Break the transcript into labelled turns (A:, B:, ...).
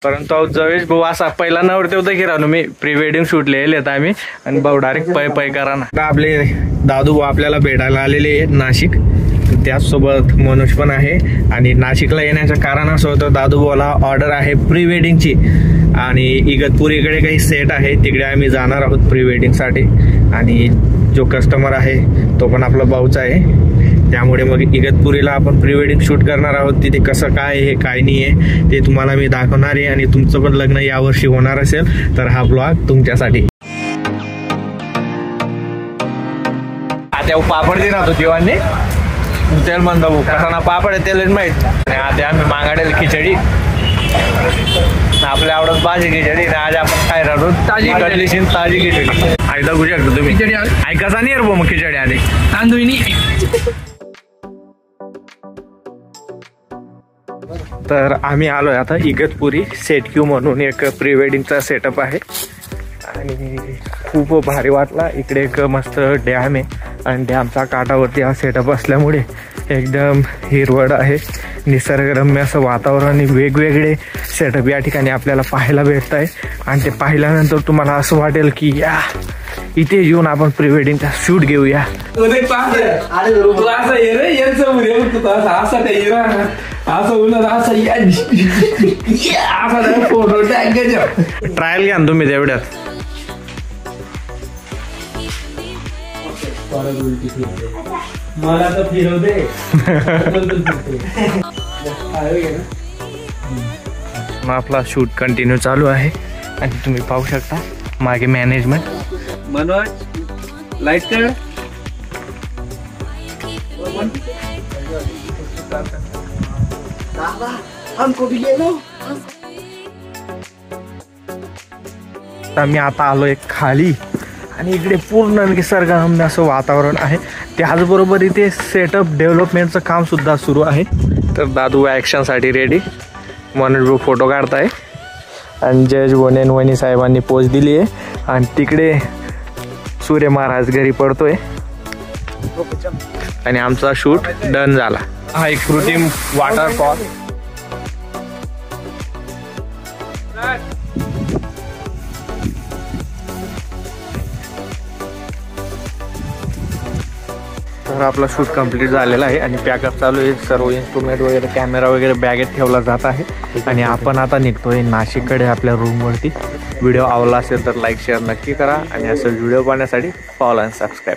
A: परंतु जवेश भाऊ असा पहिला नवरते होता की राहू मी प्री वेडिंग शूट लिहिले आम्ही आणि भाऊ डायरेक्ट पै पै करा ना. आपले दादू भाऊ आपल्याला भेटायला आलेले आहेत नाशिक, त्याचसोबत मनोज पण आहे. आणि नाशिकला येण्याचं कारण असं होतं, दादू भाऊला ऑर्डर आहे प्री वेडिंगची आणि इगतपुरीकडे काही सेट आहे, तिकडे आम्ही जाणार आहोत प्री वेडिंगसाठी. आणि जो कस्टमर आहे तो पण आपला भाऊचा आहे, त्यामुळे मग इगतपुरीला आपण प्री वेडिंग शूट करणार आहोत. तिथे कसं काय आहे काय नाही आहे ते तुम्हाला मी दाखवणार आहे. आणि तुमचं पण लग्न यावर्षी होणार असेल तर हा ब्लॉग तुमच्यासाठी. आता पापड दे ना तो जीवांनी तेल म्हणतो भाऊ कसा ना पापड आहे तेल माहित. आणि आता आम्ही मागाडेल खिचडी, आपल्या आवडत भाजी खिचडी. आज आपण काय राहतो ताजी कडलीशी ताजी खिचडी ऐकदा करू शकतो तुम्ही. खिचडी ऐकायचा नाही रे भाऊ मग खिचडी आधी तांदूळी. तर आम्ही आलोय आता इगतपुरी सेट क्यू म्हणून एक प्री वेडिंगचा सेटअप आहे आणि खूप भारी वाटला. इकडे एक मस्त डॅम आहे आणि डॅमचा काठावरती हा सेटअप असल्यामुळे एकदम हिरवळ आहे, निसर्गरम्य असं वातावरण आणि वेगवेगळे सेटअप या ठिकाणी आपल्याला पाहायला भेटत आहे. आणि ते पाहिल्यानंतर तुम्हाला असं वाटेल की या इथे येऊन आपण प्री वेडिंगचा शूट घेऊया. ट्रायल घ्या ना तुम्ही तेवढ्यात.
B: मला तर फिरव दे.
A: मग आपला शूट कंटिन्यू चालू आहे आणि तुम्ही पाहू शकता मागे मॅनेजमेंट.
B: मनोज लाईट कर.
A: आम्ही आता आलोय खाली आणि इकडे पूर्ण निसर्गरम्य असं वातावरण आहे. त्याचबरोबर इथे सेटअप डेव्हलपमेंटचं काम सुद्धा सुरू आहे. तर दादू ॲक्शनसाठी रेडी, मनोज भाऊ फोटो काढताय आणि जज वनेन वनी साहेबांनी पोच दिली आहे. आणि तिकडे सूर्य महाराज घरी पडतोय आणि आमचा शूट डन झाला. हा एक कृत्रिम वॉटरफॉल. तर आपला शूट कंप्लीट झालेला आहे आणि पॅकअप चालू आहे. सर्व इन्स्ट्रुमेंट वगैरे कॅमेरा वगैरे बॅगेत ठेवला जात आहे आणि आपण आता निघतोय नाशिककडे आपल्या रूमवरती. व्हिडिओ आवडला असेल तर लाईक शेअर नक्की करा आणि असं व्हिडिओ पाहण्यासाठी फॉलो आणि सबस्क्राईब.